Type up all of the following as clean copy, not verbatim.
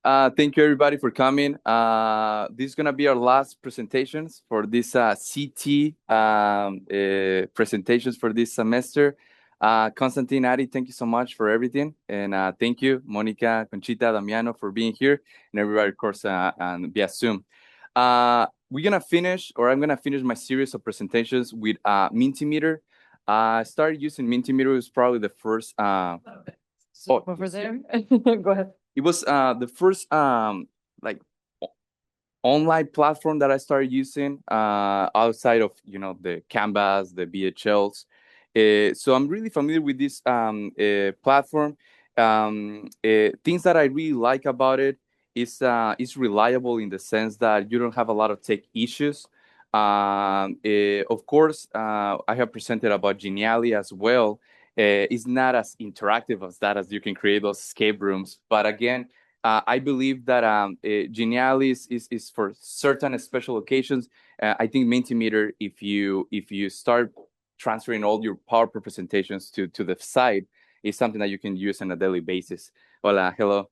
Thank you everybody for coming. This is gonna be our last presentations for this CT presentations for this semester. Constantine, Adi, thank you so much for everything, and thank you, Monica, Conchita, Damiano, for being here, and everybody, of course, and via Zoom. We're gonna finish, or I'm gonna finish my series of presentations with Mentimeter. I started using Mentimeter. It was probably the first. Over there. Go ahead. It was the first like online platform that I started using outside of the Canvas, the BHLs. So I'm really familiar with this platform. Things that I really like about it is it's reliable in the sense that you don't have a lot of tech issues. Of course, I have presented about Geniali as well. It's not as interactive as that, as you can create those escape rooms. But again, I believe that Geniali is for certain special occasions. I think Mentimeter, if you start transferring all your PowerPoint presentations to the site, is something that you can use on a daily basis. Hola, hello.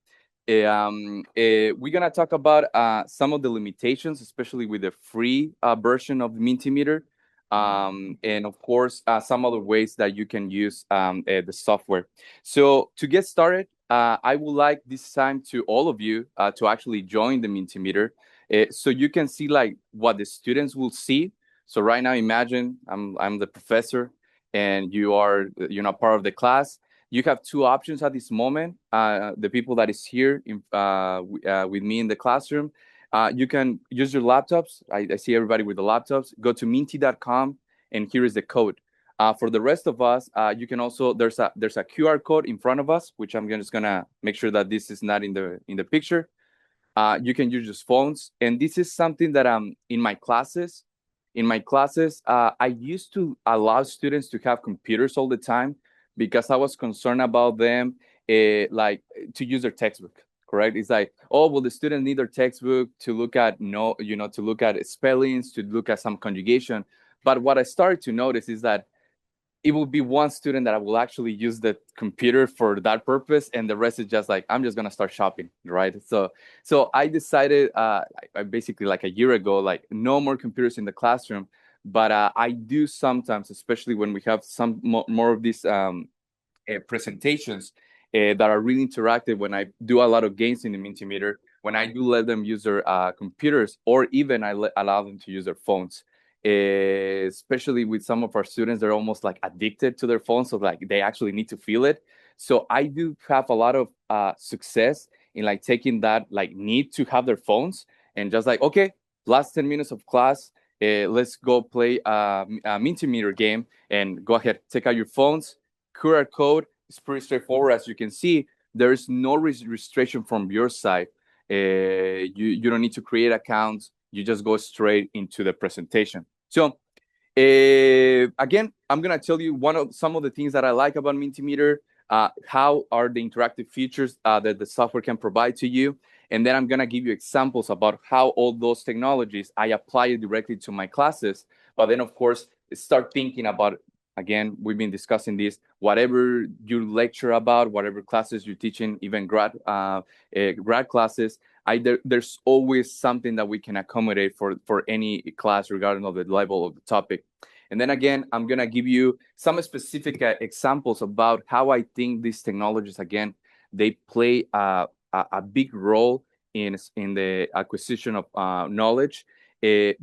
We're gonna talk about some of the limitations, especially with the free version of Mentimeter, and of course some other ways that you can use the software. So to get started, I would like this time to all of you to actually join the Mentimeter, so you can see like what the students will see. So right now, imagine I'm the professor, and you are part of the class. You have two options at this moment. The people that is here with me in the classroom, you can use your laptops. I see everybody with the laptops. Go to minty.com, and here is the code. For the rest of us, you can also there's a QR code in front of us, which I'm just gonna make sure that this is not in the picture. You can use your phones, and this is something that in my classes. In my classes, I used to allow students to have computers all the time because I was concerned about them, like to use their textbook. Correct? It's like, oh, well, the students need their textbook to look at to look at spellings, to look at some conjugation. But what I started to notice is that it will be one student that I will actually use the computer for that purpose, and the rest is just like I'm just gonna start shopping, right? So I decided, I basically like a year ago, like no more computers in the classroom, but I do sometimes, especially when we have some more of these presentations that are really interactive. When I do a lot of games in the Mentimeter, when I do let them use their computers, or even allow them to use their phones. Especially with some of our students, they're almost like addicted to their phones, so like they actually need to feel it. So I do have a lot of success in like taking that like need to have their phones, and just like, okay, last 10 minutes of class, let's go play a Mentimeter game, and go ahead, take out your phones. QR code is pretty straightforward. As you can see, there is no restriction from your side. You don't need to create accounts. You just go straight into the presentation. So again, I'm gonna tell you some of the things that I like about Mentimeter. How are the interactive features that the software can provide to you, and then I'm gonna give you examples about how all those technologies I apply it directly to my classes. But then, of course, start thinking about, again, we've been discussing this. Whatever you lecture about, whatever classes you're teaching, even grad classes, there's always something that we can accommodate for any class, regarding of the level of the topic. And then again, I'm gonna give you some specific examples about how I think these technologies, again, they play a big role in the acquisition of knowledge.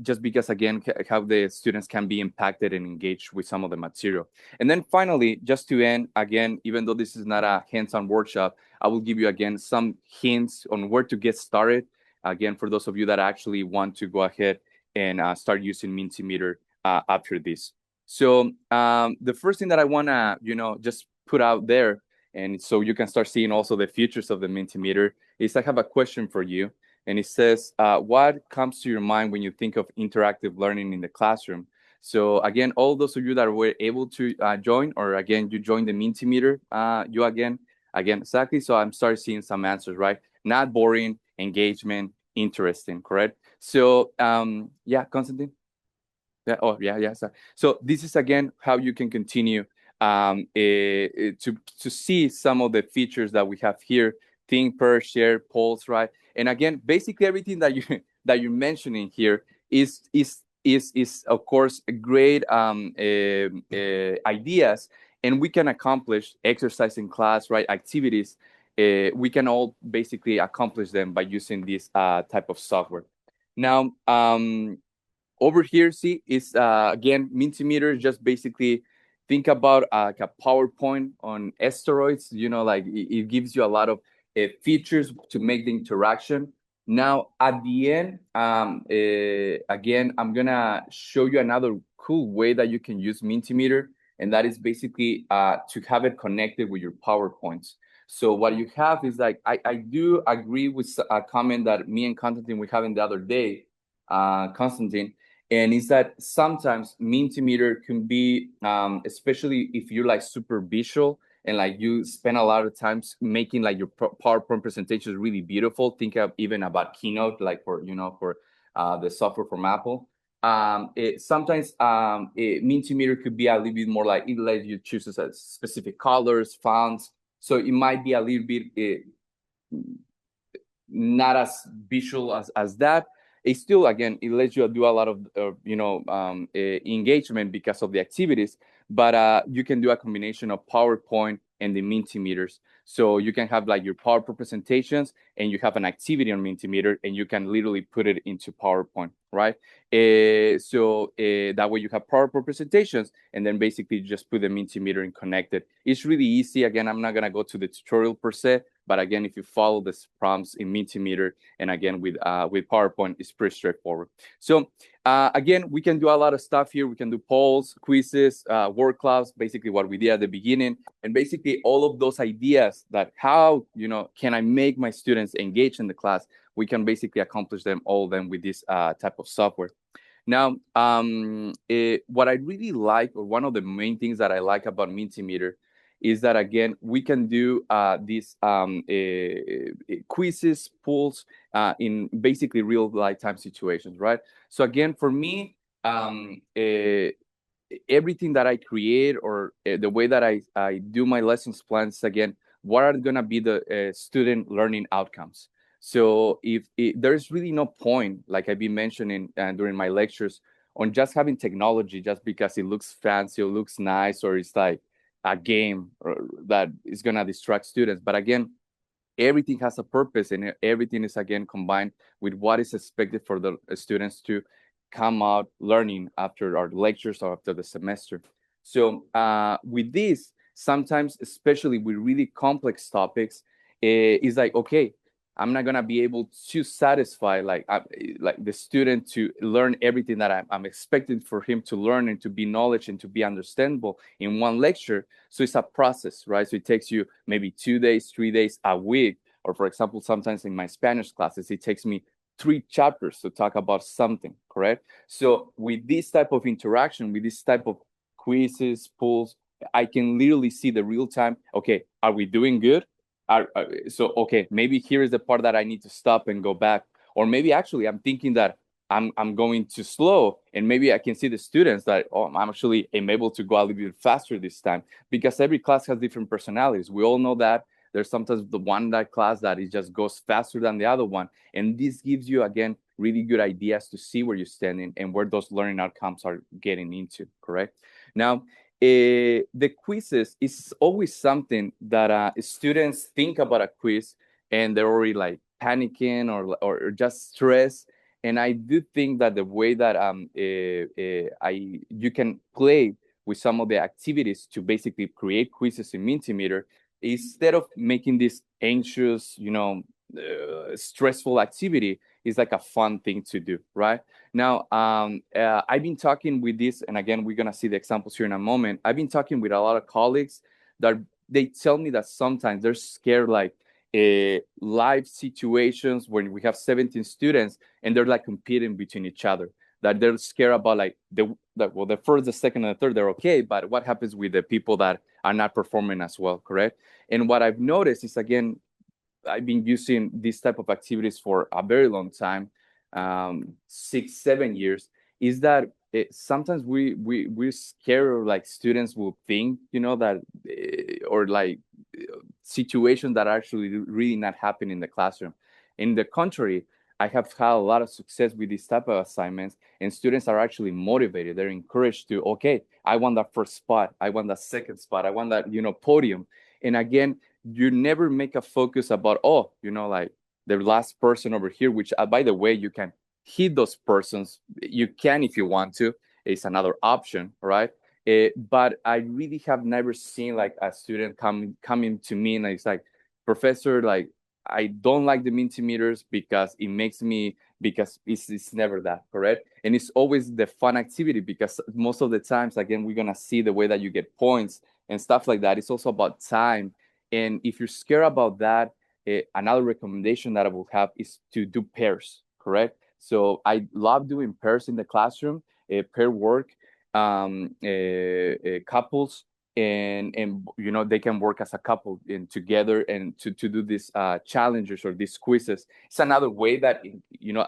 Just because, again, how the students can be impacted and engaged with some of the material. And then finally, just to end, again, even though this is not a hands-on workshop, I will give you again some hints on where to get started. Again, for those of you that actually want to go ahead and start using Mentimeter after this. So the first thing that I want to, just put out there, and so you can start seeing also the features of the Mentimeter, is I have a question for you. And it says, what comes to your mind when you think of interactive learning in the classroom? So again, all those of you that were able to join, or again, you joined the Mentimeter, you again, exactly. So I'm starting seeing some answers, right? Not boring, engagement, interesting, correct? So yeah, Constantine? Yeah. Oh, yeah, yeah. So this is again how you can continue to see some of the features that we have here. Think, per, share, polls, right? And again, basically everything that you that you're mentioning here is of course a great ideas, and we can accomplish exercise in class, right? Activities. We can all basically accomplish them by using this type of software. Now, over here, see, is again, Mentimeter. Just basically think about like a PowerPoint on steroids. You know, like it gives you a lot of features to make the interaction. Now, at the end, again, I'm gonna show you another cool way that you can use Mentimeter, and that is basically to have it connected with your PowerPoints. So what you have is like I do agree with a comment that me and Constantine we having the other day, Constantine, and is that sometimes Mentimeter can be, especially if you're like super visual and like you spend a lot of times making like your PowerPoint presentations really beautiful. Think of even about Keynote, like for for the software from Apple. Sometimes Mentimeter could be a little bit more like it lets you choose specific colors, fonts. So it might be a little bit not as visual as that. It still, again, it lets you do a lot of engagement because of the activities, but you can do a combination of PowerPoint and the Mentimeters. So you can have like your PowerPoint presentations, and you have an activity on Mentimeter, and you can literally put it into PowerPoint, right? So that way you have PowerPoint presentations, and then basically just put the Mentimeter and connect it. It's really easy. Again, I'm not gonna go to the tutorial per se, but again, if you follow the prompts in Mentimeter and again with PowerPoint, it's pretty straightforward. So again, we can do a lot of stuff here. We can do polls, quizzes, word clouds, basically what we did at the beginning, and basically all of those ideas that how can I make my students engage in the class. We can basically accomplish them all then with this type of software. Now, what I really like, or one of the main things that I like about Mentimeter, is that again we can do these quizzes, polls in basically real lifetime situations, right? So again, for me, everything that I create or the way that I do my lessons plans, again, what are going to be the student learning outcomes? So if there's really no point, like I've been mentioning during my lectures, on just having technology just because it looks fancy or looks nice or it's like a game that is going to distract students. But again, everything has a purpose, and everything is again combined with what is expected for the students to come out learning after our lectures or after the semester. So with this, sometimes, especially with really complex topics, it's like, okay, I'm not gonna be able to satisfy like the student to learn everything that I'm expecting for him to learn and to be knowledge and to be understandable in one lecture. So it's a process, right? So it takes you maybe 2 days, 3 days, a week, or for example, sometimes in my Spanish classes, it takes me 3 chapters to talk about something, correct? So with this type of interaction, with this type of quizzes, polls, I can literally see the real time. Okay, are we doing good? So okay, maybe here is the part that I need to stop and go back, or maybe actually I'm thinking that I'm going too slow, and maybe I can see the students that I'm actually am able to go a little bit faster this time, because every class has different personalities. We all know that there's sometimes the one that class that it just goes faster than the other one, and this gives you again really good ideas to see where you're standing and where those learning outcomes are getting into. Correct. Now, the quizzes is always something that students think about a quiz and they're already like panicking or just stressed. And I do think that the way that you can play with some of the activities to basically create quizzes in Mentimeter, instead of making this anxious, stressful activity, is like a fun thing to do, right? Now, I've been talking with this, and again, we're gonna see the examples here in a moment. I've been talking with a lot of colleagues that they tell me that sometimes they're scared, like live situations when we have 17 students and they're like competing between each other. That they're scared about like the first, the second, and the third, they're okay, but what happens with the people that are not performing as well, correct? And what I've noticed is, again, I've been using this type of activities for a very long time, 6, 7 years. Is that sometimes we're scared, or like students will think, that or like situations that are actually really not happening in the classroom. In the contrary, I have had a lot of success with this type of assignments, and students are actually motivated. They're encouraged to, okay, I want that first spot, I want that second spot, I want that, podium. And again, you never make a focus about, oh, like the last person over here, which, by the way, you can hit those persons. You can if you want to. It's another option, right? But I really have never seen like a student coming to me and it's like, professor, like I don't like the Mentimeters because it makes me, because it's never that, correct? And it's always the fun activity, because most of the times, again, we're gonna see the way that you get points and stuff like that. It's also about time. And if you're scared about that, another recommendation that I will have is to do pairs, correct? So I love doing pairs in the classroom, pair work, couples, and they can work as a couple and together and to do these challenges or these quizzes. It's another way that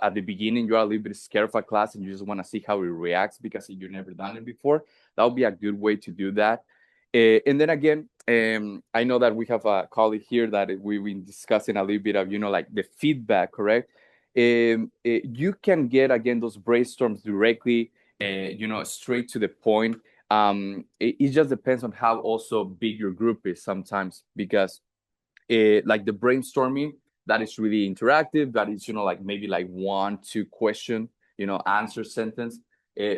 at the beginning you're a little bit scared of a class and you just want to see how it reacts because you've never done it before. That would be a good way to do that. And then again, I know that we have a colleague here that we've been discussing a little bit of like the feedback, correct? You can get again those brainstorms directly, straight to the point. It just depends on how also big your group is sometimes, because like the brainstorming, that is really interactive, that is like maybe like 1-2 question answer sentence.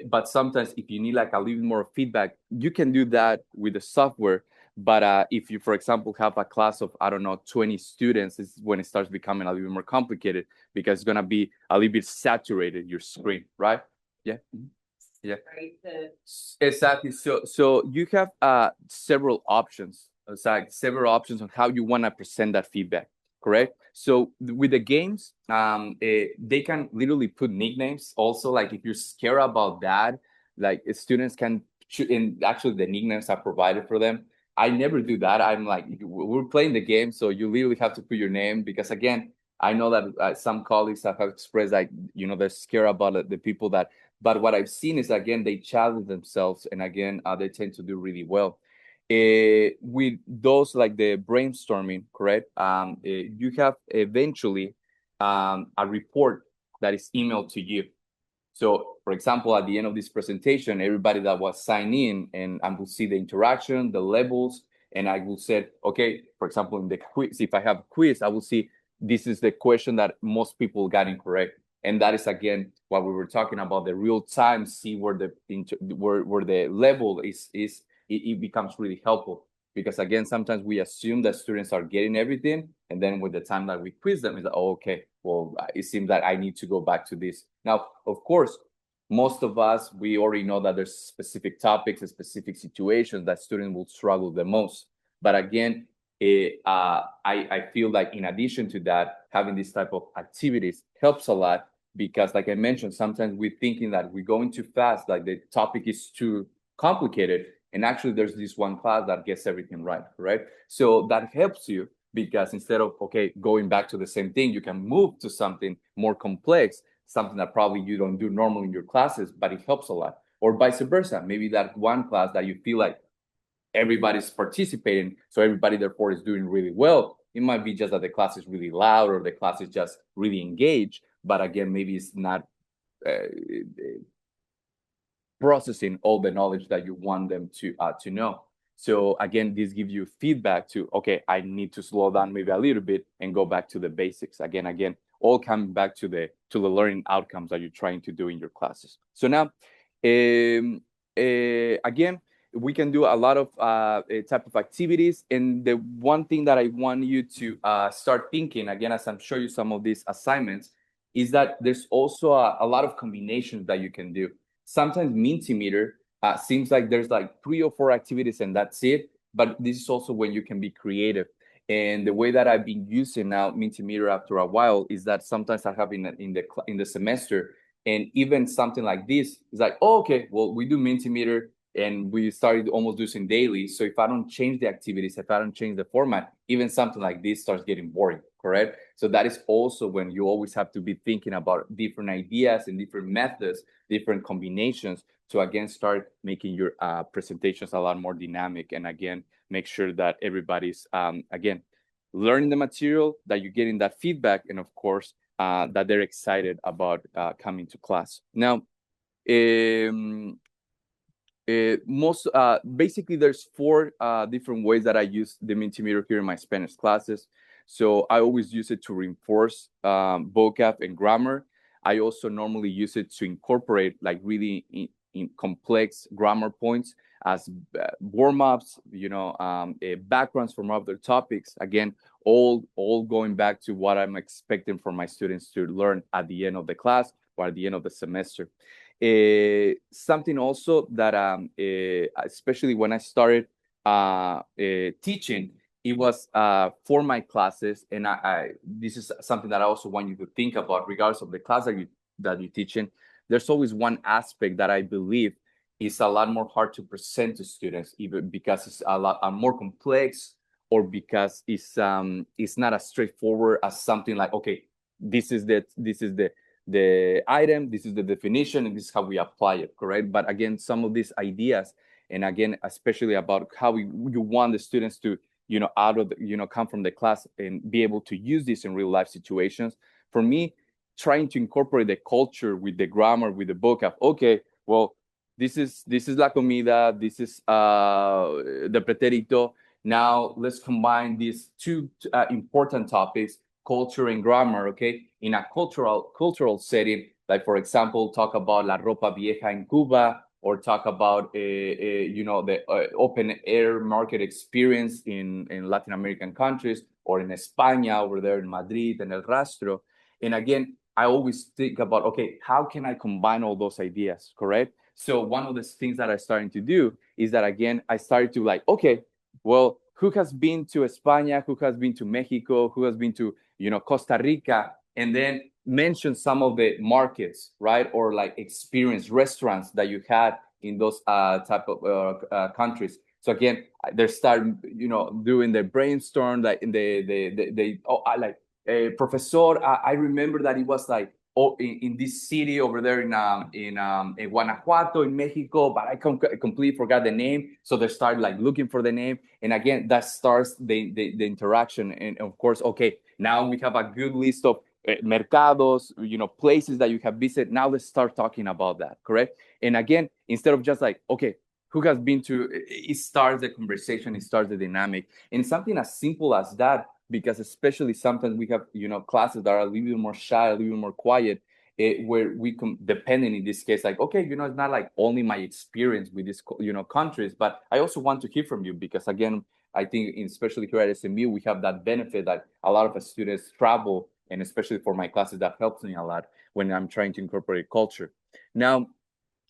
But sometimes if you need like a little more feedback, you can do that with the software. But if you, for example, have a class of, I don't know, 20 students, this is when it starts becoming a little bit more complicated, because it's going to be a little bit saturated, your screen, right? Yeah. Yeah. Exactly. So you have several options. It's like several options on how you want to present that feedback, correct? So with the games, they can literally put nicknames. Also, like if you're scared about that, like students can and actually the nicknames are provided for them. I never do that. I'm like, we're playing the game, so you literally have to put your name, because again, I know that some colleagues have expressed like they're scared about the people that, but what I've seen is, again, they challenge themselves, and again, they tend to do really well. With those like the brainstorming, correct? You have eventually a report that is emailed to you. So, for example, at the end of this presentation, everybody that was signed in, and I will see the interaction, the levels, and I will say, okay, for example, in the quiz, if I have a quiz, I will see this is the question that most people got incorrect. And that is, again, what we were talking about, the real time, see where the level is it becomes really helpful. Because again, sometimes we assume that students are getting everything, and then with the time that we quiz them, it's like, oh, okay, well, it seems that I need to go back to this. Now, of course, most of us, we already know that there's specific topics and specific situations that students will struggle the most. But again, I feel like in addition to that, having this type of activities helps a lot, because like I mentioned, sometimes we're thinking that we're going too fast, like the topic is too complicated. And actually, there's this one class that gets everything right, right? So that helps you, because instead of, okay, going back to the same thing, you can move to something more complex, something that probably you don't do normally in your classes, but it helps a lot. Or vice versa. Maybe that one class that you feel like everybody's participating, so everybody therefore is doing really well. It might be just that the class is really loud, or the class is just really engaged. But again, maybe it's not uh, processing all the knowledge that you want them to know. So again, this gives you feedback to, okay, I need to slow down maybe a little bit and go back to the basics. Again, all coming back to the learning outcomes that you're trying to do in your classes. So now, again, we can do a lot of type of activities. And the one thing that I want you to start thinking, again, as I'm showing you some of these assignments, is that there's also a lot of combinations that you can do. Sometimes Mentimeter seems like there's like 3 or 4 activities and that's it. But this is also when you can be creative. And the way that I've been using now Mentimeter after a while is that sometimes I have in the semester, and even something like this is like, oh, okay, well, we do Mentimeter and we started almost using daily. So if I don't change the activities, if I don't change the format, even something like this starts getting boring, correct? So that is also when you always have to be thinking about different ideas and different methods, different combinations to, again, start making your presentations a lot more dynamic, and again, make sure that everybody's, again, learning the material, that you're getting that feedback, and of course, that they're excited about coming to class. Now, um, most basically there's four different ways that I use the Mentimeter here in my Spanish classes. So I always use it to reinforce vocab and grammar. I also normally use it to incorporate like really in complex grammar points as warm-ups, backgrounds from other topics. Again, all going back to what I'm expecting from my students to learn at the end of the class or at the end of the semester. Something also that especially when I started teaching, it was for my classes, and this is something that I also want you to think about, regardless of the class that you're teaching. There's always one aspect that I believe is a lot more hard to present to students, even because it's a lot more complex, or because it's not as straightforward as something like, okay, this is the item, this is the definition, and this is how we apply it, correct? But again, some of these ideas, and again, especially about how you want the students to, out of the, come from the class and be able to use this in real life situations. For me, trying to incorporate the culture with the grammar, with the vocab. Okay, well, this is la comida, this is the pretérito. Now let's combine these two important topics, culture and grammar, okay, in a cultural setting, like for example, talk about la ropa vieja in Cuba, or talk about the open air market experience in Latin American countries, or in España over there in Madrid and El Rastro. And again, I always think about, okay, how can I combine all those ideas, correct? So one of the things that I started to do is that, again, I started to like, okay, well, who has been to España, who has been to Mexico, who has been to Costa Rica, and then mention some of the markets, right? Or like experience restaurants that you had in those type of countries. So again, they start, doing the brainstorm, like they I like, professor, I remember that it was like, oh, in this city over there in Guanajuato, in Mexico, but I completely forgot the name. So they start like looking for the name, and again, that starts the interaction. And of course, okay, now we have a good list of mercados, places that you have visited. Now let's start talking about that, correct? And again, instead of just like, okay, who has been to, it starts the conversation, it starts the dynamic. And something as simple as that, because especially sometimes we have, classes that are a little bit more shy, a little bit more quiet, where we can, depending in this case, like, okay, it's not like only my experience with these, countries, but I also want to hear from you, because again, I think, especially here at SMU, we have that benefit that a lot of students travel, and especially for my classes, that helps me a lot when I'm trying to incorporate culture. Now,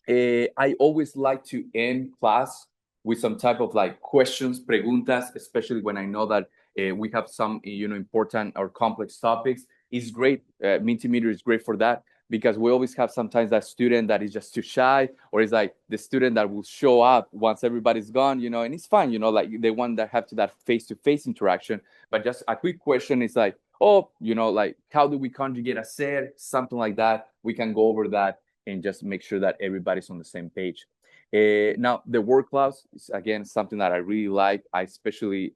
I always like to end class with some type of like questions, preguntas, especially when I know that we have some, important or complex topics. It's great. Mentimeter is great for that, because we always have sometimes that student that is just too shy, or it's like the student that will show up once everybody's gone, and it's fine, like they want to have that face-to-face interaction. But just a quick question is like, oh, like, how do we conjugate a ser, something like that. We can go over that and just make sure that everybody's on the same page. Now, the word clouds is, again, something that I really like. I especially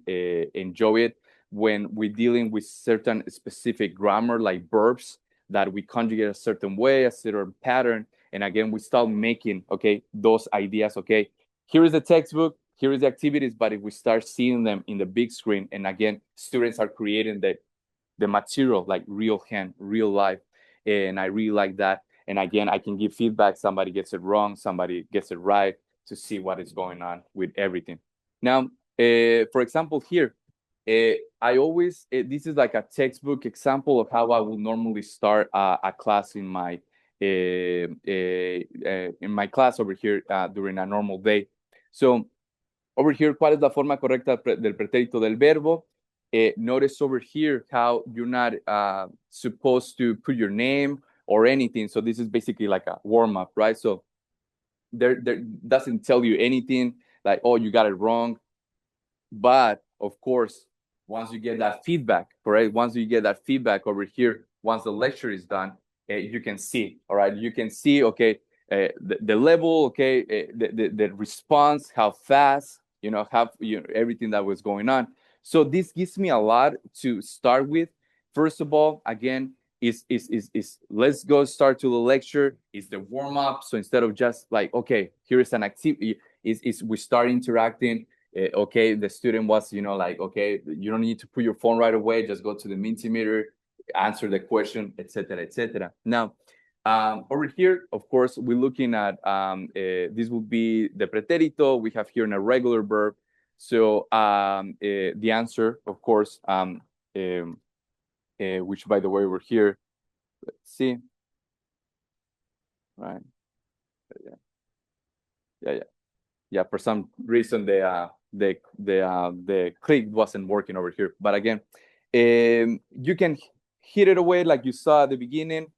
enjoy it when we're dealing with certain specific grammar, like verbs that we conjugate a certain way, a certain pattern. And again, we start making, okay, those ideas, okay, here is the textbook, here is the activities, but if we start seeing them in the big screen, and again, students are creating the material like real hand, real life. And I really like that. And again, I can give feedback. Somebody gets it wrong, somebody gets it right, to see what is going on with everything. Now, for example, here, I always, this is like a textbook example of how I will normally start a class in my class over here during a normal day. So over here, ¿cuál es la forma correcta del pretérito del verbo? Notice over here how you're not supposed to put your name or anything. So this is basically like a warm up, right? So there doesn't tell you anything like, oh, you got it wrong. But of course, once you get that feedback, correct? Once you get that feedback over here, once the lecture is done, you can see, all right? You can see, okay, the level, okay, the response, how fast, everything that was going on. So this gives me a lot to start with. First of all, again, is let's go start to the lecture. Is the warm up. So instead of just like, okay, here is an activity, is we start interacting. Okay, the student was, like, okay, you don't need to put your phone right away. Just go to the Mentimeter, answer the question, etc., etc. Now, over here, of course, we're looking at this would be the pretérito. We have here an irregular verb. So the answer, of course, which, by the way, we're here. Let's see. Right. Yeah, yeah. Yeah, for some reason the click wasn't working over here. But again, you can hit it away like you saw at the beginning.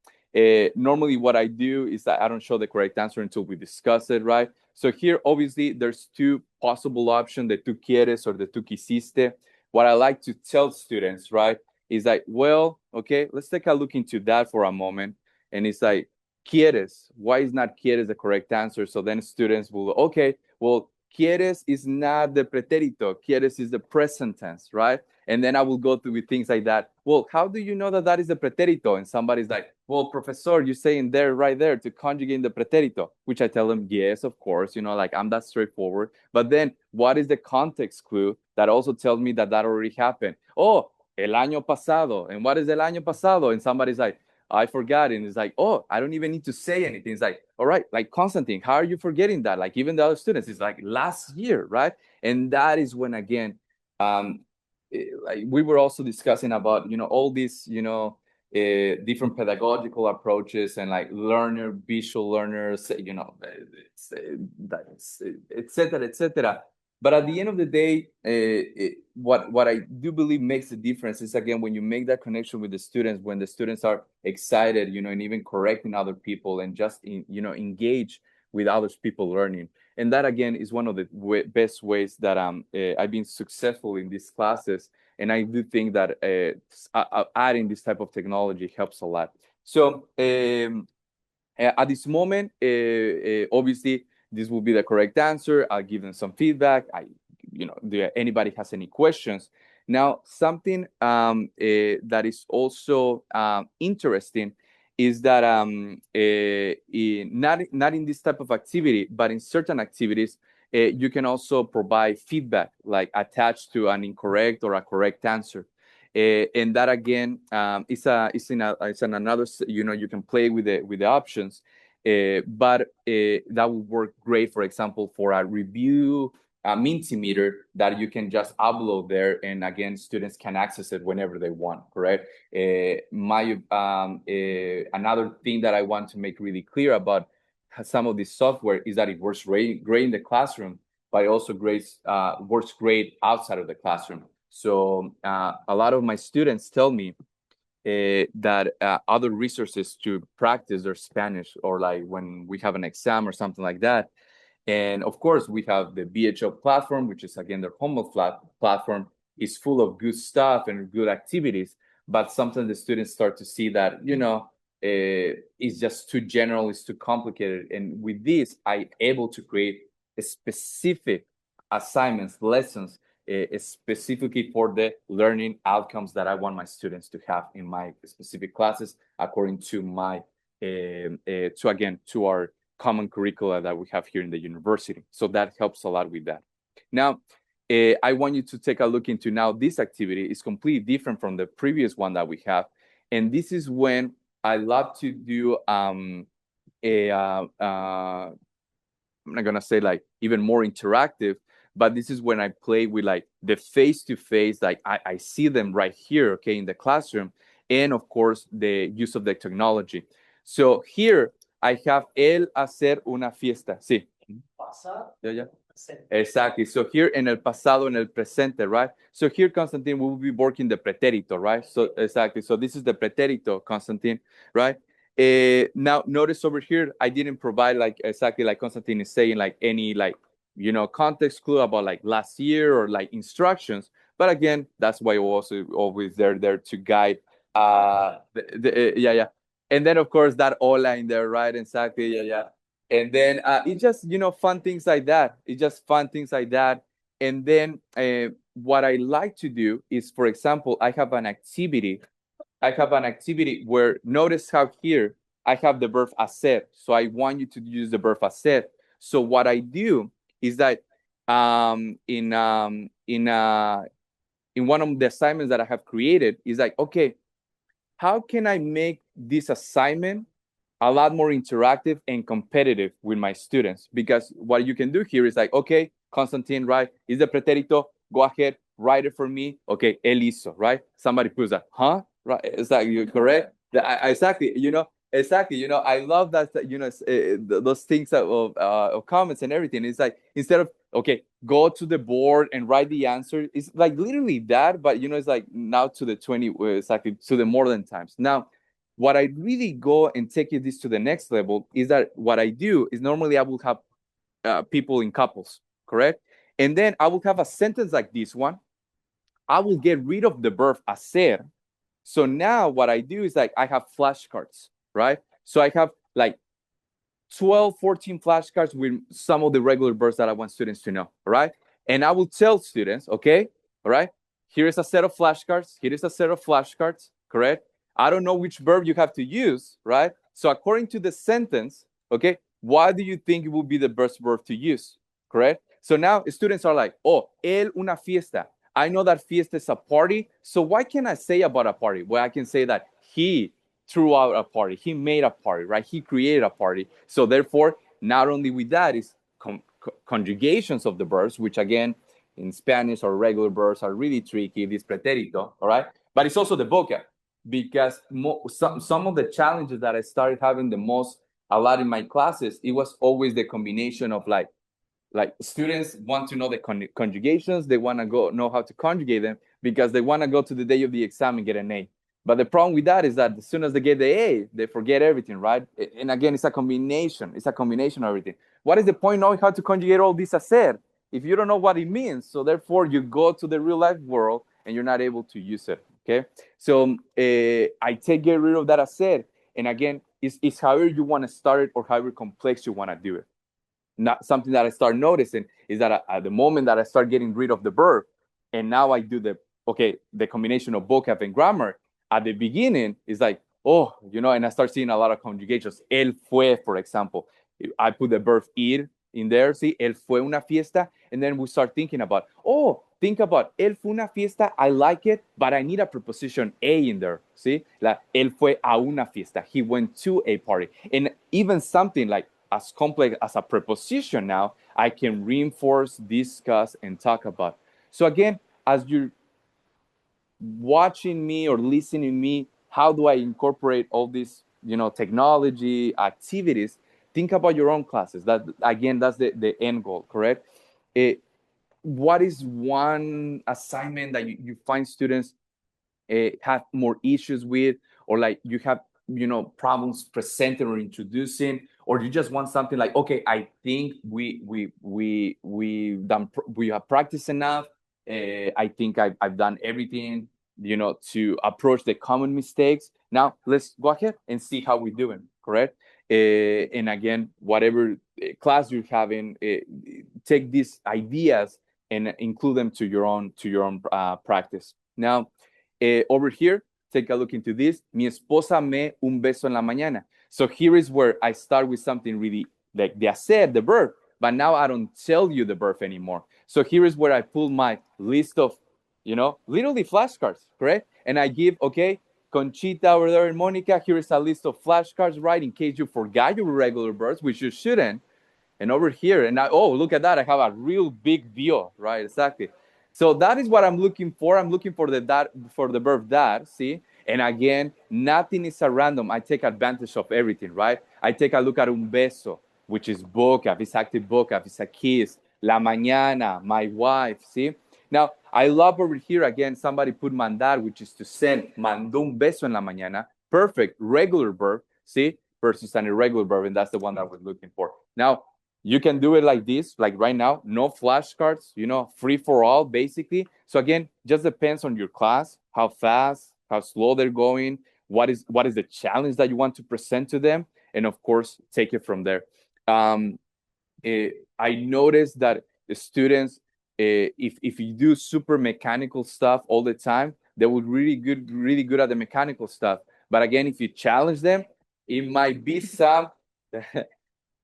Normally, what I do is that I don't show the correct answer until we discuss it, right? So here, obviously, there's two possible options: the tú quieres or the tú quisiste. What I like to tell students, right, is like, well, okay, let's take a look into that for a moment, and it's like, quieres. Why is not quieres the correct answer? So then students will, okay, well, quieres is not the pretérito. Quieres is the present tense, right? And then I will go through with things like that. Well, how do you know that that is the pretérito? And somebody's like, well, professor, you're saying there, right there, to conjugate the pretérito, which I tell them, yes, of course, like I'm that straightforward. But then what is the context clue that also tells me that that already happened? Oh, el año pasado. And what is el año pasado? And somebody's like, I forgot. And it's like, oh, I don't even need to say anything. It's like, all right, like Constantine, how are you forgetting that? Like even the other students, it's like last year, right? And that is when, again, like we were also discussing about, all these, different pedagogical approaches and like visual learners, et cetera, et cetera. But at the end of the day, what I do believe makes a difference is, again, when you make that connection with the students, when the students are excited, and even correcting other people and just engage with other people learning. And that, again, is one of the best ways that I've been successful in these classes. And I do think that adding this type of technology helps a lot. So at this moment, obviously, this will be the correct answer. I'll give them some feedback. Do anybody has any questions? Now, something that is also interesting is that not in this type of activity, but in certain activities, you can also provide feedback, like attached to an incorrect or a correct answer. And that, again, it's in another, you can play with the options, but that would work great, for example, for a review Mentimeter that you can just upload there, and again, students can access it whenever they want. Correct. Another thing that I want to make really clear about some of this software is that it works great in the classroom, but it also works great outside of the classroom. So a lot of my students tell me that other resources to practice their Spanish, or like when we have an exam or something like that. And of course, we have the BHO platform, which is, again, their homework platform, is full of good stuff and good activities. But sometimes the students start to see that, it's just too general, it's too complicated. And with this, I'm able to create a specific assignments, lessons, specifically for the learning outcomes that I want my students to have in my specific classes, according to to our common curricula that we have here in the university. So that helps a lot with that. Now, I want you to take a look into now this activity is completely different from the previous one that we have. And this is when I love to do I'm not gonna say like even more interactive, but this is when I play with like the face-to-face, like I see them right here, okay, in the classroom, and of course the use of the technology. So here I have el hacer una fiesta. Sí. Yeah, yeah. Exactly. So here en el pasado, en el presente, right? So here, Constantine, we will be working the pretérito, right? So exactly. So this is the pretérito, Constantine, right? Now notice over here, I didn't provide like exactly like Constantine is saying, like any like context clue about like last year or like instructions. But again, that's why we're also always there to guide. Yeah, yeah. And then of course that hola in there, right? Exactly. Yeah, yeah. And then it's just fun things like that. It's just fun things like that. And then what I like to do is, for example, I have an activity. Where, notice how here I have the verb hacer. So I want you to use the verb hacer. So what I do is that in one of the assignments that I have created is like, okay, how can I make this assignment a lot more interactive and competitive with my students? Because what you can do here is like, okay, Constantine, right? Is the pretérito? Go ahead, write it for me. Okay, él hizo, right? Somebody puts that, huh? Right? Is that you correct? Exactly. Exactly. I love that. Those things of comments and everything. It's like instead of okay, go to the board and write the answer. It's like literally that, but it's like now to the 20, exactly to the modern times. Now, what I really go and take this to the next level is that what I do is normally I will have people in couples, correct? And then I will have a sentence like this one. I will get rid of the verb hacer. So now what I do is like I have flashcards, right? So I have like 12, 14 flashcards with some of the regular verbs that I want students to know, all right? And I will tell students, okay, all right, here is a set of flashcards, here is a set of flashcards, correct? I don't know which verb you have to use, right? So according to the sentence, okay, why do you think it will be the best verb to use, correct? So now students are like, oh, él una fiesta. I know that fiesta is a party, so what can I say about a party? Well, I can say that he threw out a party. He made a party, right? He created a party. So therefore, not only with that is conjugations of the verbs, which again, in Spanish or regular verbs are really tricky, this pretérito, all right? But it's also the vocab, because some of the challenges that I started having the most a lot in my classes, it was always the combination of like students want to know the conjugations, they want to go know how to conjugate them because they want to go to the day of the exam and get an A. But the problem with that is that as soon as they get the A, they forget everything, right? And again, it's a combination. It's a combination of everything. What is the point knowing how to conjugate all this hacer if you don't know what it means? So therefore, you go to the real life world and you're not able to use it. Okay. So I get rid of that hacer. And again, it's however you want to start it or however complex you want to do it. Not something that I start noticing is that at the moment that I start getting rid of the verb, and now I do the combination of vocab and grammar. At the beginning, it's like, oh, and I start seeing a lot of conjugations. Él fue, for example. I put the verb ir in there. See, él fue una fiesta, and then we start thinking about, oh, think about él fue una fiesta. I like it, but I need a preposition a in there. See, like él fue a una fiesta. He went to a party, and even something like as complex as a preposition now, I can reinforce, discuss, and talk about. So again, as you're watching me or listening to me, how do I incorporate all these, technology activities? Think about your own classes. That again, that's the end goal, correct? What is one assignment that you find students have more issues with, or like you have problems presenting or introducing, or you just want something like, okay, I think we have practiced enough. I think I've done everything to approach the common mistakes. Now let's go ahead and see how we're doing, correct? And again, whatever class you're having, take these ideas and include them to your own practice. Now, over here, take a look into this. Mi esposa me un beso en la mañana. So here is where I start with something really like the hacer, the verb, but now I don't tell you the verb anymore. So here is where I pull my list of, literally flashcards, correct? And I give, okay, Conchita over there and Monica, here is a list of flashcards, right? In case you forgot your regular verbs, which you shouldn't. And over here, and look at that, I have a real big view, right? Exactly. So that is what I'm looking for. I'm looking for the verb dar, see? And again, nothing is a random. I take advantage of everything, right? I take a look at un beso, which is vocab, it's active vocab, it's a kiss. La mañana, my wife, see? Now, I love over here, again, somebody put mandar, which is to send. Mandó un beso en la mañana. Perfect, regular verb, see? Versus an irregular verb, and that's the one that we're looking for. Now, you can do it like this, like right now, no flashcards, free for all, basically. So again, just depends on your class, how fast, how slow they're going, what is the challenge that you want to present to them, and of course, take it from there. I noticed that the students if you do super mechanical stuff all the time, they will really good at the mechanical stuff. But again, if you challenge them, it might be some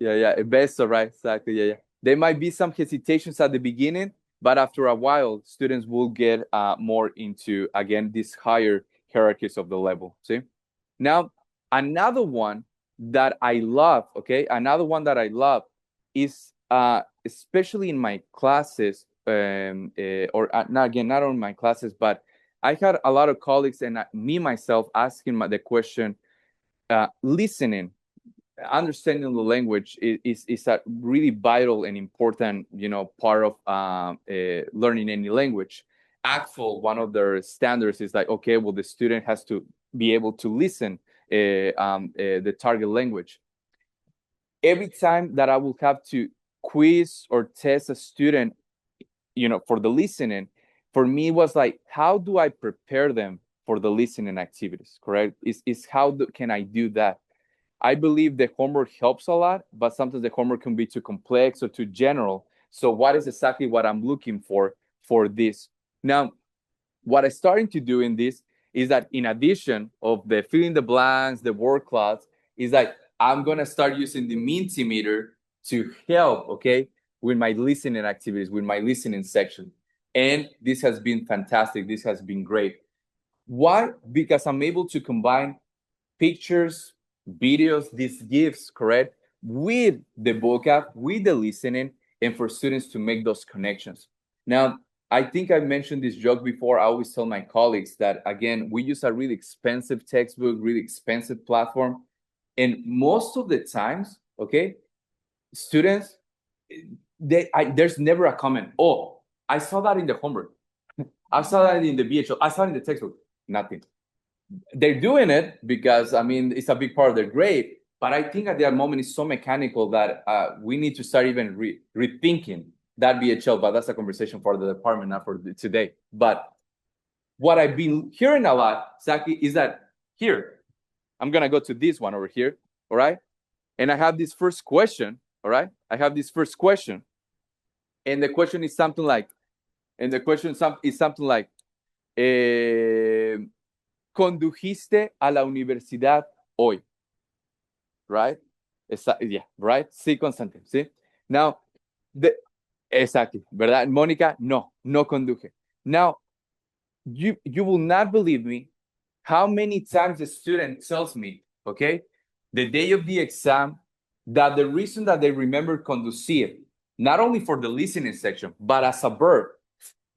yeah, best, right? Exactly. Yeah. There might be some hesitations at the beginning, but after a while, students will get more into, again, these higher hierarchies of the level. See? Now, another one that I love, okay, another one that I love is especially in my classes, or not again, not on my classes, but I had a lot of colleagues and me myself asking the question, listening, understanding the language is a really vital and important, part of learning any language. ACTFL, one of their standards is like, okay, well, the student has to be able to listen the target language. Every time that I will have to quiz or test a student, for the listening, for me it was like, how do I prepare them for the listening activities? Correct? Is can I do that? I believe the homework helps a lot, but sometimes the homework can be too complex or too general. So what is exactly what I'm looking for this? Now, what I'm starting to do in this is that in addition of the fill in the blanks, the word clouds, is like I'm gonna start using the Mentimeter to help, okay, with my listening activities, with my listening section. And this has been fantastic. This has been great. Why? Because I'm able to combine pictures, videos, these gifts, correct, with the vocab, with the listening, and for students to make those connections. Now, I think I mentioned this joke before. I always tell my colleagues that, again, we use a really expensive textbook, really expensive platform. And most of the times, okay, students, there's never a comment, oh, I saw that in the homework. I saw that in the BHL. I saw it in the textbook. Nothing. They're doing it because, I mean, it's a big part of their grade. But I think at that moment it's so mechanical that we need to start even rethinking that BHL. But that's a conversation for the department, not for today. But what I've been hearing a lot, Saki, is that here, I'm going to go to this one over here. All right. And I have this first question. All right. I have this first question. And the question is something like, condujiste a la universidad hoy, right? Yeah, right? Sí, constante, ¿sí? Now, exactly, ¿verdad? Mónica, no conduje. Now, you will not believe me how many times the student tells me, okay, the day of the exam, that the reason that they remember conducir, not only for the listening section, but as a verb,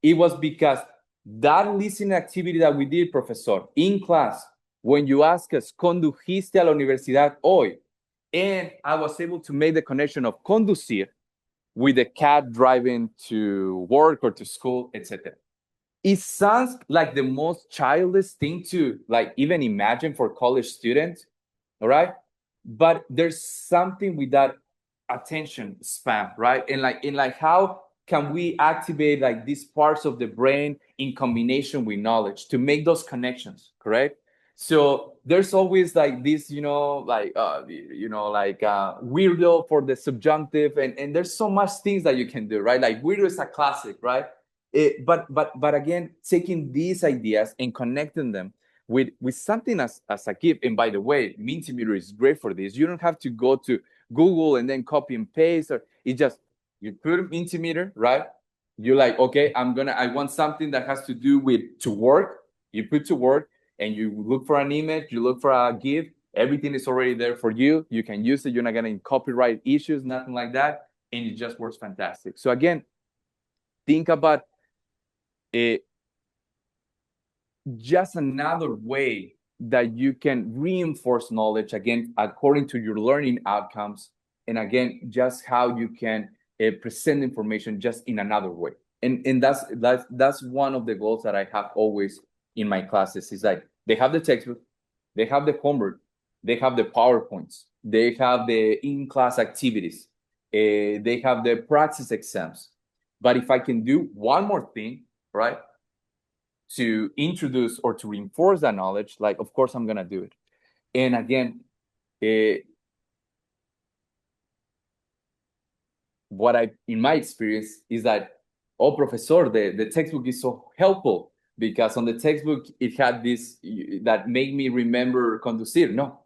it was because that listening activity that we did, professor, in class, when you ask us, ¿condujiste a la universidad hoy? And I was able to make the connection of conducir with the cat driving to work or to school, etc. It sounds like the most childish thing to like even imagine for college students, all right? But there's something with that attention span, right? And how can we activate like these parts of the brain in combination with knowledge to make those connections, correct? So there's always like this, weirdo for the subjunctive, and there's so much things that you can do, right? Like weirdo is a classic, right? But again, taking these ideas and connecting them with something as a gift. And by the way, Mentimeter is great for this. You don't have to go to Google and then copy and paste, or it just you put Mentimeter, right? You're like, okay, I want something that has to do with to work. You put to work and you look for an image, you look for a GIF, everything is already there for you. You can use it, you're not getting copyright issues, nothing like that. And it just works fantastic. So again, think about it, just another way that you can reinforce knowledge again according to your learning outcomes, and again just how you can present information just in another way. And that's one of the goals that I have always in my classes, is like they have the textbook, they have the homework, they have the PowerPoints, they have the in-class activities, they have the practice exams. But if I can do one more thing, right, to introduce or to reinforce that knowledge, like, of course, I'm going to do it. And again, what I, in my experience, is that oh, professor, the textbook is so helpful because on the textbook it had this that made me remember conducir. No,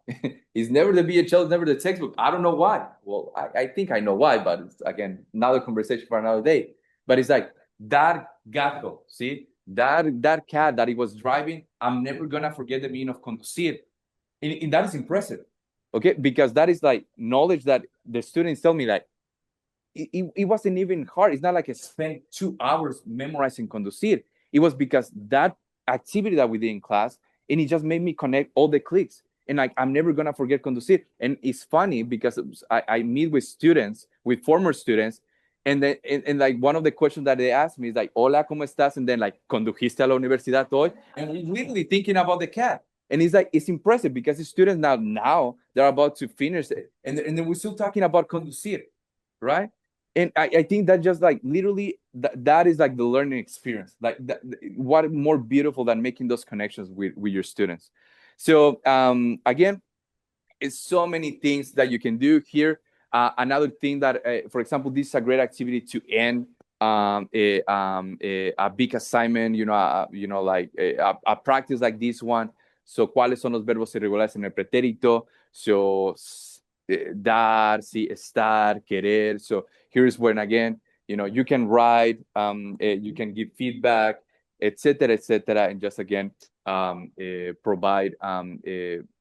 it's never the BHL, it's never the textbook. I don't know why. Well, I think I know why, but it's, again, another conversation for another day. But it's like that gato, see, that cat that he was driving. I'm never gonna forget the meaning of conducir, and that is impressive. Okay, because that is like knowledge that the students tell me, like it wasn't even hard. It's not like I spent 2 hours memorizing conducir. It was because that activity that we did in class, and it just made me connect all the clicks. And like I'm never gonna forget conducir. And it's funny because I meet with students, with former students, and then and like one of the questions that they asked me is like, "Hola, cómo estás?" And then like, "¿Condujiste a la universidad hoy?" And we're literally thinking about the cat. And it's like it's impressive because the students now they're about to finish it, and then we're still talking about conducir, right? And I think that just like literally that is like the learning experience, like what more beautiful than making those connections with your students. So again, it's so many things that you can do here. Another thing that for example, this is a great activity to end a big assignment, like a practice like this one. So cuáles son los verbos irregulares en el pretérito. So dar, sí, estar, querer. So here's when again, you can write, you can give feedback, etc., and just again provide,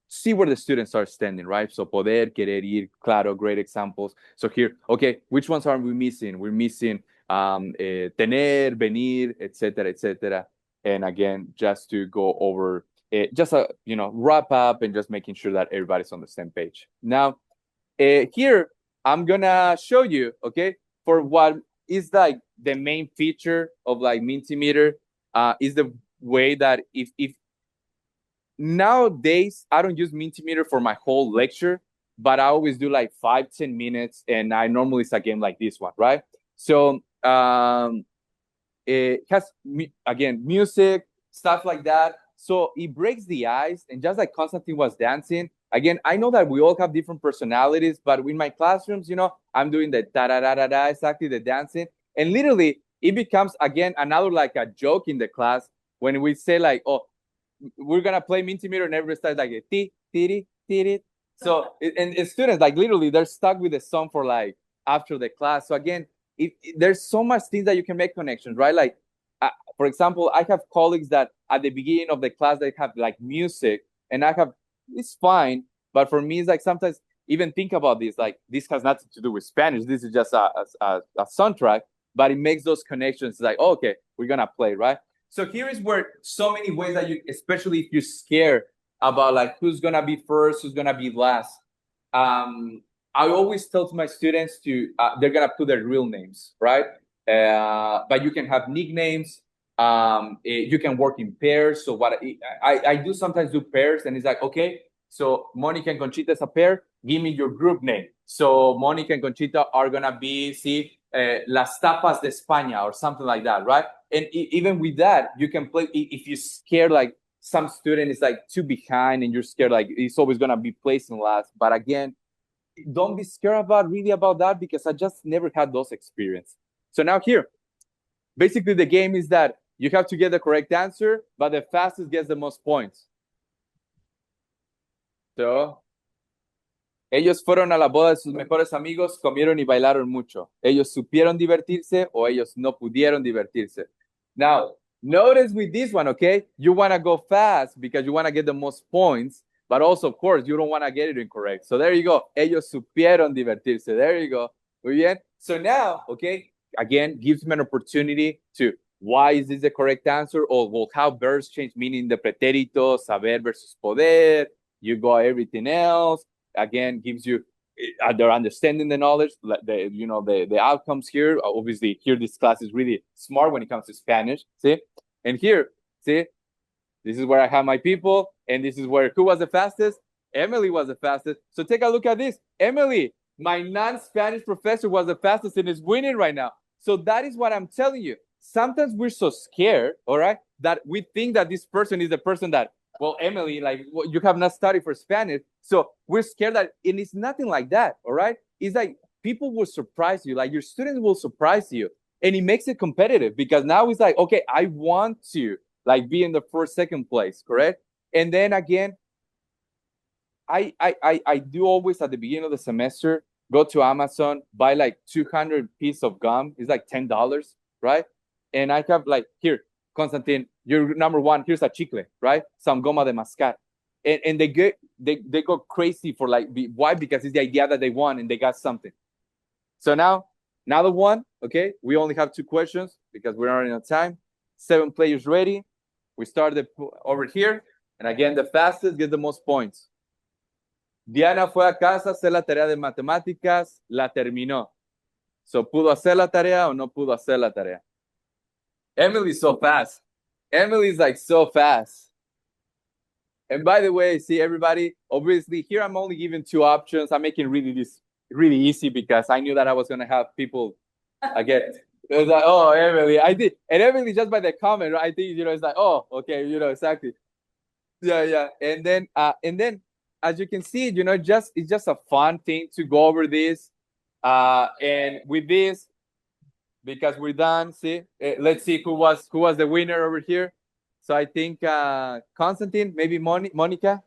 see where the students are standing, right? So poder, querer, ir, claro, great examples. So here, okay, which ones are we missing? We're missing tener, venir, etc. And again, just to go over it, just wrap up and just making sure that everybody's on the same page. Now, here I'm gonna show you, okay, for what is like the main feature of like Mentimeter, is the way that if nowadays I don't use Mentimeter for my whole lecture, but I always do like 5-10 minutes, and I normally it's a game like this one, right? So it has again music, stuff like that. So it breaks the ice, and just like Constantine was dancing. Again, I know that we all have different personalities, but in my classrooms, I'm doing the da da da da da, exactly the dancing, and literally it becomes again another like a joke in the class when we say like, oh, we're gonna play Mentimeter, and everybody starts like ti ti ti. So and students like literally they're stuck with the song for like after the class. So again, there's so much things that you can make connections, right? Like, for example, I have colleagues that at the beginning of the class they have like music, and I have it's fine, but for me it's like sometimes even think about this, like this has nothing to do with Spanish. This is just a soundtrack, but it makes those connections like, oh, okay, we're gonna play, right? So here is where so many ways that you, especially if you're scared about like who's gonna be first, who's gonna be last. I always tell to my students to they're gonna put their real names, right? But you can have nicknames. You can work in pairs. So what I do sometimes do pairs, and it's like, okay, so Monica and Conchita is a pair. Give me your group name. So Monica and Conchita are gonna be, see, Las Tapas de España or something like that, right? And even with that, you can play. If you're scared, like some student is like too behind, and you're scared, like it's always gonna be placed in last. But again, don't be scared about that because I just never had those experience. So now here, basically the game is that you have to get the correct answer, but the fastest gets the most points. So, ellos fueron a la boda de sus mejores amigos, comieron y bailaron mucho. Ellos supieron divertirse o ellos no pudieron divertirse. Now, notice with this one, okay? You want to go fast because you want to get the most points, but also, of course, you don't want to get it incorrect. So there you go. Ellos supieron divertirse. There you go. Muy bien. So now, okay, again, gives me an opportunity to why is this the correct answer? Or well, how verbs change meaning, the pretérito, saber versus poder. You got everything else. Again, gives you they're understanding the knowledge, the outcomes here. Obviously, here this class is really smart when it comes to Spanish. See, and here, see, this is where I have my people, and this is where who was the fastest? Emily was the fastest. So take a look at this. Emily, my non-Spanish professor, was the fastest and is winning right now. So that is what I'm telling you. Sometimes we're so scared, all right, that we think that this person is the person that, well, Emily, like you have not studied for Spanish. So we're scared that, and it's nothing like that, all right? It's like people will surprise you, like your students will surprise you. and it makes it competitive because now it's like, okay, I want to like be in the first, second place, correct? And then again, I do always at the beginning of the semester go to Amazon, buy like 200 pieces of gum. It's like $10, right? And I have like, here, Constantine, you're number one. Here's a chicle, right? Some goma de mascar. And they go crazy for like, why? Because it's the idea that they want and they got something. So now, another one, okay? We only have 2 questions because we're running out of time. 7 players ready. We started over here. And again, the fastest gets the most points. Diana fue a casa a hacer la tarea de matemáticas, la terminó. So, ¿pudo hacer la tarea o no pudo hacer la tarea? Emily's so fast. Emily's like so fast. And by the way, see everybody, obviously here I'm only giving 2 options. I'm making this really easy because I knew that I was gonna have people again. It was like, oh, Emily, I did. And Emily, just by the comment, I think, it's like, oh, okay, exactly. Yeah. And then as you can see, it's just a fun thing to go over this. And with this, because we're done, see, let's see who was the winner over here. So I think Constantine, maybe Monica,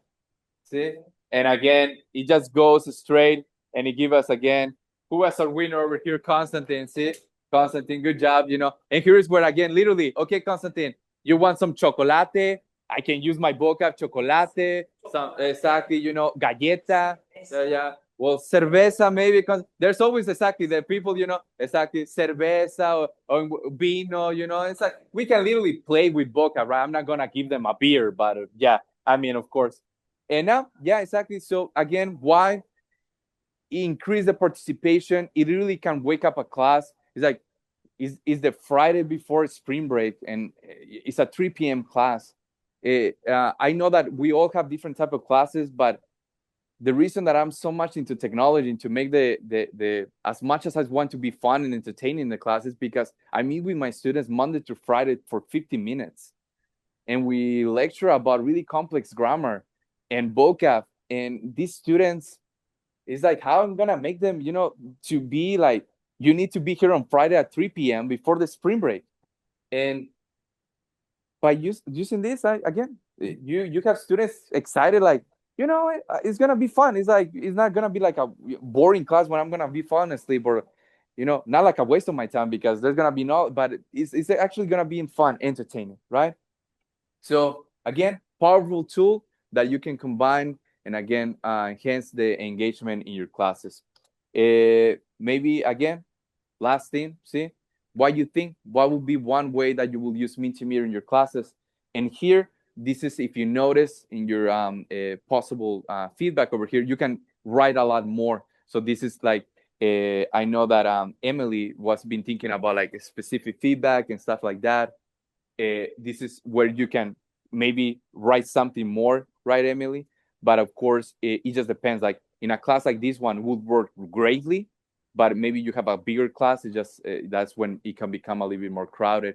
see, and again it just goes straight, and it gives us again who was our winner over here, Constantine. See, Constantine, good job. And here is where again, literally, okay, Constantine, you want some chocolate? I can use my vocab chocolate, some exactly, galleta. Yeah. Well, cerveza maybe because there's always exactly the people, exactly cerveza or vino, It's like we can literally play with vocab, right? I'm not gonna give them a beer, but yeah, I mean, of course. And now, yeah, exactly. So again, why increase the participation? It really can wake up a class. It's like is the Friday before spring break, and it's a 3 p.m. class. I know that we all have different type of classes, but the reason that I'm so much into technology and to make the as much as I want to be fun and entertaining in the class is because I meet with my students Monday to Friday for 50 minutes, and we lecture about really complex grammar and vocab. And these students, it's like how I'm gonna make them, to be like, you need to be here on Friday at 3 p.m. before the spring break. And by using this, again, you have students excited, like, it's gonna be fun. It's like it's not gonna be like a boring class when I'm gonna be fun and sleep, or not like a waste of my time because there's gonna be no, but it's actually gonna be fun, entertaining, right? So again, powerful tool that you can combine and again enhance the engagement in your classes. Maybe again, last thing, see what you think. What would be one way that you will use Mentimeter in your classes? And here, this is if you notice in your possible feedback over here, you can write a lot more. So this is like I know that Emily was been thinking about like a specific feedback and stuff like that. This is where you can maybe write something more, right, Emily? But of course, it just depends. Like in a class like this one would work greatly, but maybe you have a bigger class. It just that's when it can become a little bit more crowded.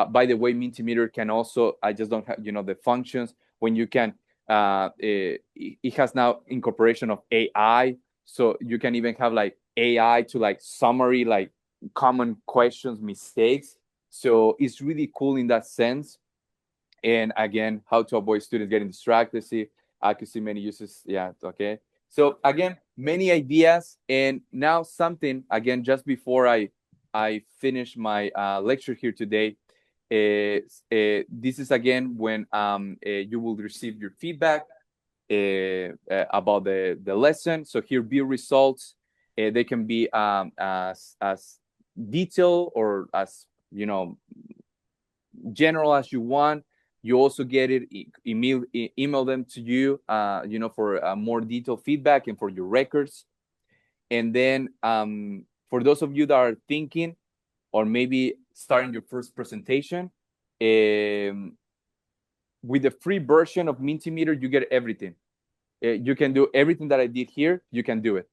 By the way, Mentimeter can also, I just don't have the functions when you can. It has now incorporation of AI, so you can even have like AI to like summary like common questions, mistakes. So it's really cool in that sense. And again, how to avoid students getting distracted. See, I could see many uses. Yeah, okay. So again, many ideas. And now something, again, just before I finish my lecture here today, this is again when you will receive your feedback about the lesson. So here be results. They can be as detailed or as general as you want. You also get it email them to you, for more detailed feedback and for your records. And then for those of you that are thinking or maybe starting your first presentation, with the free version of Mentimeter, you get everything. You can do everything that I did here. You can do it.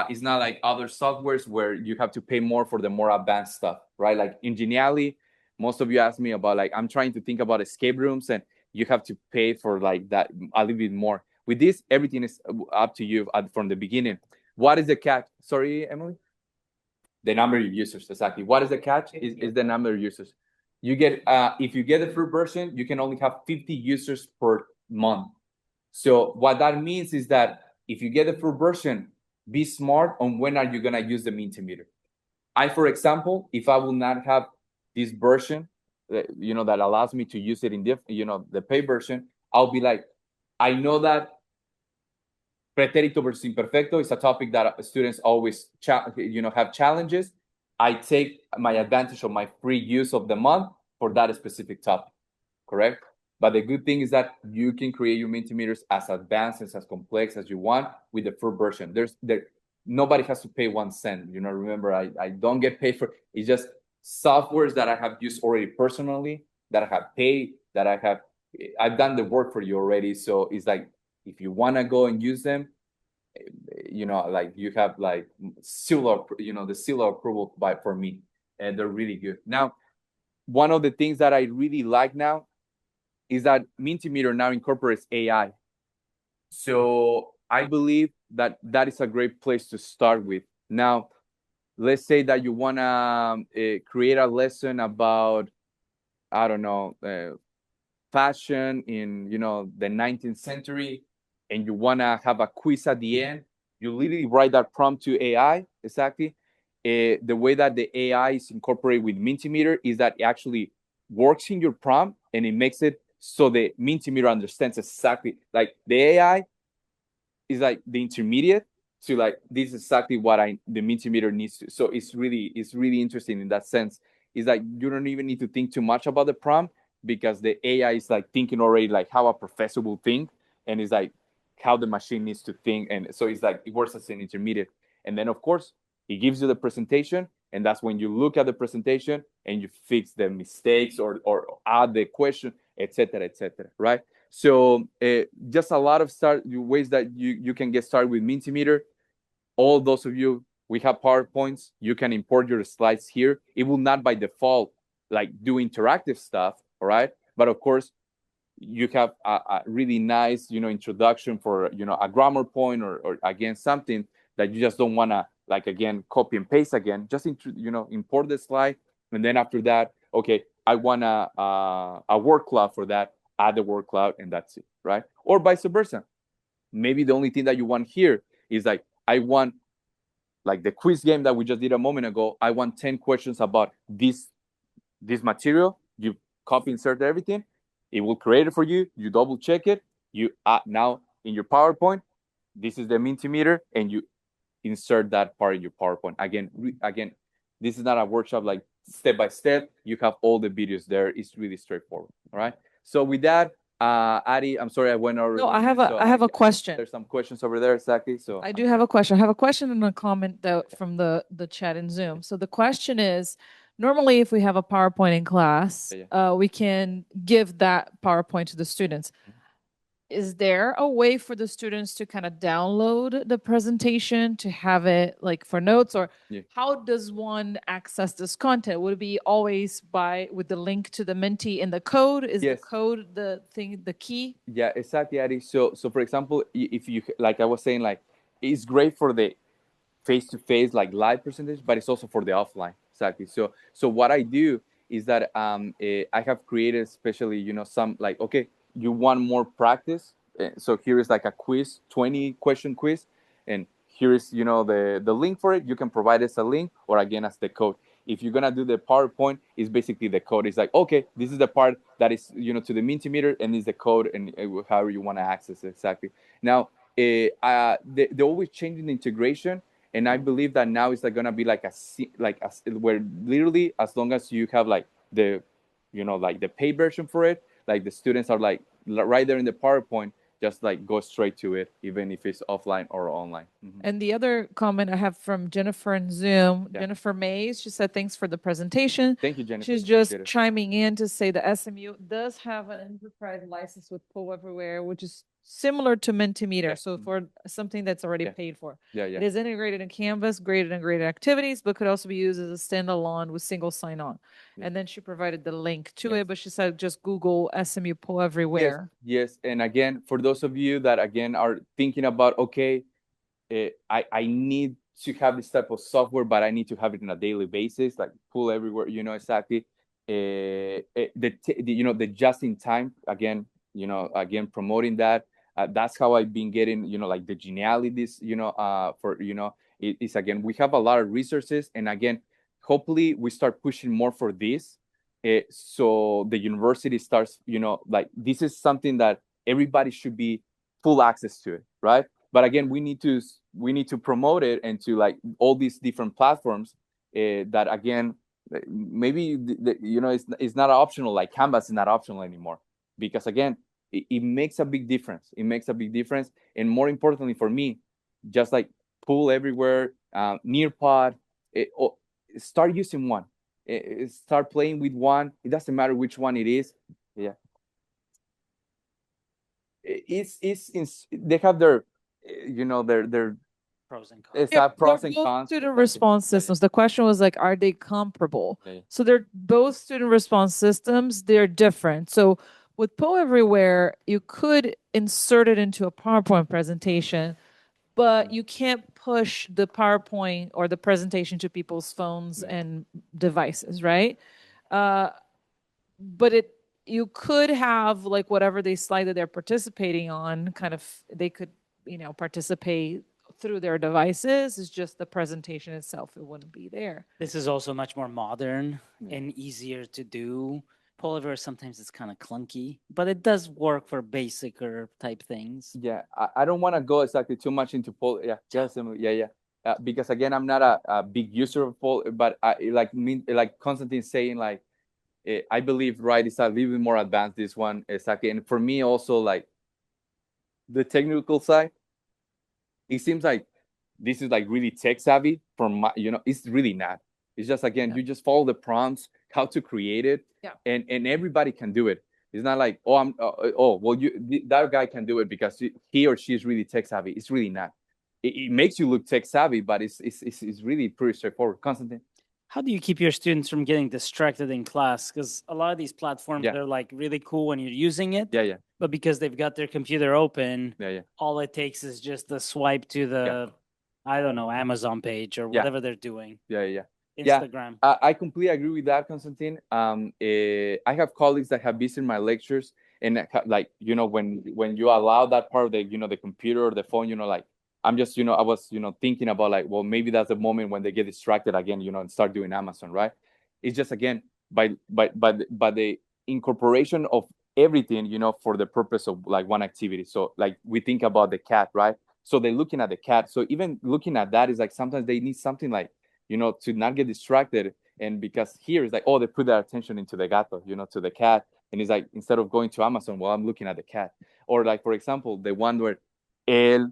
It's not like other softwares where you have to pay more for the more advanced stuff, right? Like in Geniali, most of you ask me about like I'm trying to think about escape rooms, and you have to pay for like that a little bit more. With this, everything is up to you from the beginning. What is the catch? Sorry, Emily. The number of users, exactly. What is the catch? Is the number of users. You get if you get the free version, you can only have 50 users per month. So what that means is that if you get the free version, be smart on when are you gonna use the Mentimeter. I, for example, if I will not have this version, that allows me to use it in the pay version, I'll be like, I know that pretérito versus imperfecto is a topic that students always have challenges. I take my advantage of my free use of the month for that specific topic, correct? But the good thing is that you can create your Mentimeters as advanced and as complex as you want with the free version. Nobody has to pay 1 cent. Remember, I don't get paid for it's just softwares that I have used already personally, that I have paid, I've done the work for you already. So it's like if you want to go and use them, like you have like seal of the seal of approval for me, and they're really good. Now, one of the things that I really like now is that Mentimeter now incorporates AI. So I believe that that is a great place to start with. Now, let's say that you want to create a lesson about, I don't know, fashion in the 19th century, and you want to have a quiz at the end. You literally write that prompt to AI. Exactly. The way that the AI is incorporated with Mentimeter is that it actually works in your prompt, and it makes it so the Mentimeter understands exactly, like the AI is like the intermediate to like, this is exactly what the Mentimeter needs to. So it's really interesting in that sense. It's like you don't even need to think too much about the prompt, because the AI is like thinking already like how a professor will think, and it's like how the machine needs to think. And so it's like it works as an intermediate. And then of course it gives you the presentation, and that's when you look at the presentation and you fix the mistakes or add the question, etc., right? So just a lot of ways that you can get started with Mentimeter. All those of you, we have PowerPoints. You can import your slides here. It will not by default like do interactive stuff, all right? But of course, you have a really nice, introduction for, a grammar point, or again, something that you just don't want to like, again, copy and paste again. Just, import the slide. And then after that, okay, I want a word cloud for that, add the word cloud, and that's it, right? Or vice versa. Maybe the only thing that you want here is like, I want, like the quiz game that we just did a moment ago, I want 10 questions about this material. You copy, insert everything. It will create it for you. You double check it. You now in your PowerPoint, this is the Mentimeter, and you insert that part in your PowerPoint. Again, this is not a workshop like step by step. You have all the videos there. It's really straightforward. All right. So with that, Adi, I'm sorry I went over. No, I have a question. There's some questions over there, exactly. So I do have a question. I have a question and a comment from the chat in Zoom. So the question is, normally if we have a PowerPoint in class, we can give that PowerPoint to the students. Is there a way for the students to kind of download the presentation to have it like for notes, or how does one access this content? Would it be always with the link to the Menti in the code? Is the code the key? Yeah, exactly, Adi. So for example, if you, like I was saying, like it's great for the face-to-face like live presentation, but it's also for the offline. Exactly. So what I do is that I have created especially, some like, okay, you want more practice, so here is like a quiz, 20-question quiz, and here is, the link for it. You can provide us a link, or again as the code. If you're gonna do the PowerPoint, it's basically the code. It's like, okay, this is the part that is, to the Mentimeter, and is the code, and however you want to access it. Exactly. Now, they're always changing the integration, and I believe that now it's like gonna be like where literally, as long as you have like the, like the paid version for it, like the students are like right there in the PowerPoint, just like go straight to it, even if it's offline or online. Mm-hmm. And the other comment I have from Jennifer in Zoom, Jennifer Mays, she said, thanks for the presentation. Thank you, Jennifer. She's just chiming in to say the SMU does have an enterprise license with Pull Everywhere, which is similar to Mentimeter. So for something that's already paid for. It is integrated in Canvas, graded and graded activities, but could also be used as a standalone with single sign-on. And then she provided the link to it, but she said just Google SMU Pull Everywhere. Yes. And again, for those of you that again are thinking about, okay, I need to have this type of software, but I need to have it on a daily basis, like pull everywhere, exactly. The just in time, again, again, promoting that. That's how I've been getting, like the genialities, for, it's again, we have a lot of resources. And again, hopefully we start pushing more for this. So the university starts, like this is something that everybody should be full access to it, right? But again, we need to promote it and to like all these different platforms that again, maybe it's not optional. Like Canvas is not optional anymore, because again, it makes a big difference. It makes a big difference. And more importantly for me, just like pull everywhere, Nearpod, start using one. Start playing with one. It doesn't matter which one it is. Yeah, they have their, their Pros and it's cons. Yeah, they're pros and both cons. student Exactly. response Yeah, systems. The question was like, are they comparable? yeah, So they're both student response systems. They're different. So with Poe Everywhere, you could insert it into a PowerPoint presentation, but you can't push the PowerPoint or the presentation to people's phones yeah. and devices, right? Uh, but you could have like whatever they slide that they're participating on, kind of they could, participate through their devices. It's just the presentation itself, it wouldn't be there. This is also much more modern and easier to do. Polar sometimes it's kind of clunky, but it does work for basicer type things. Yeah, I don't want to go exactly too much into poll. Yeah, yes, yeah, yeah. Because again, I'm not a big user of poll, but like Constantine saying, like I believe, right, it's a little bit more advanced, this one, exactly. And for me also, like the technical side, it seems like this is like really tech savvy. From my, it's really not. It's just again, you just follow the prompts, how to create it, Yeah. and everybody can do it. It's not like, oh, well, that guy can do it because he or she is really tech savvy. It's really not. It makes you look tech savvy, but it's really pretty straightforward. Constantine. How do you keep your students from getting distracted in class? Because a lot of these platforms, Yeah. they're like really cool when you're using it. Yeah, yeah, But because they've got their computer open, yeah, yeah. all it takes is just the swipe to the, I don't know, Amazon page or Yeah. whatever they're doing. Yeah, yeah. Instagram. I completely agree with that, Constantine. I have colleagues that have visited my lectures, and like when you allow that part of the computer or the phone, like I'm just I was thinking about like, well, maybe that's the moment when they get distracted again, and start doing Amazon, right? It's just again by the incorporation of everything, for the purpose of like one activity. So like we think about the cat, right? So they're looking at the cat. So even looking at that is like sometimes they need something like to not get distracted. And because here it's like, oh, they put their attention into the gato, to the cat. And it's like, instead of going to Amazon, well, I'm looking at the cat. Or like, for example, the one where el,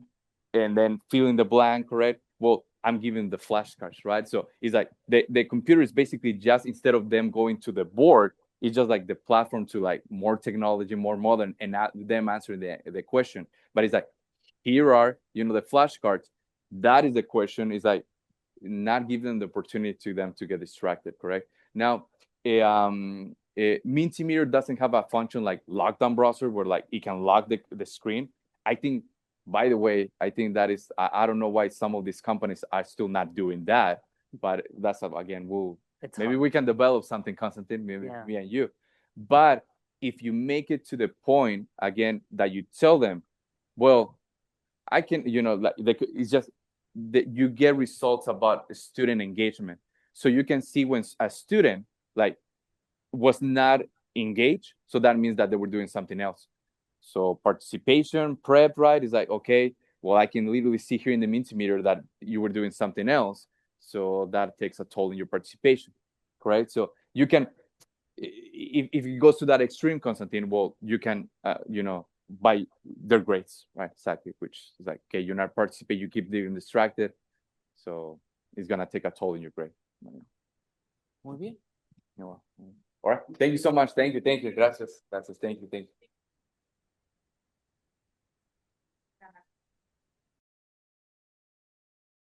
and then fill in the blank, correct? Well, I'm giving the flashcards, right? So it's like the computer is basically just, instead of them going to the board, it's just like the platform to like more technology, more modern, and not them answering the question. But it's like, here are, the flashcards. That is the question. Is like, not give them the opportunity to them to get distracted, correct? Now, Mentimeter doesn't have a function like lockdown browser where like it can lock the screen. I think, by the way, I think that is, I don't know why some of these companies are still not doing that, but that's, again, maybe hard. we can develop something, Constantine, maybe Yeah. me and you. But if you make it to the point, again, that you tell them, well, I can, like it's just that you get results about student engagement. So you can see when a student like was not engaged, so that means that they were doing something else. So participation, prep, right, is like, okay, well, I can literally see here in the Mentimeter that you were doing something else. So that takes a toll in your participation, correct? So you can, if it goes to that extreme, Constantine, well, you can, by their grades, right? Exactly, which is like, okay, you're not participating, you keep being distracted, so it's gonna take a toll in your grade. Muy bien. All right, thank you so much. Thank you, gracias, thank you.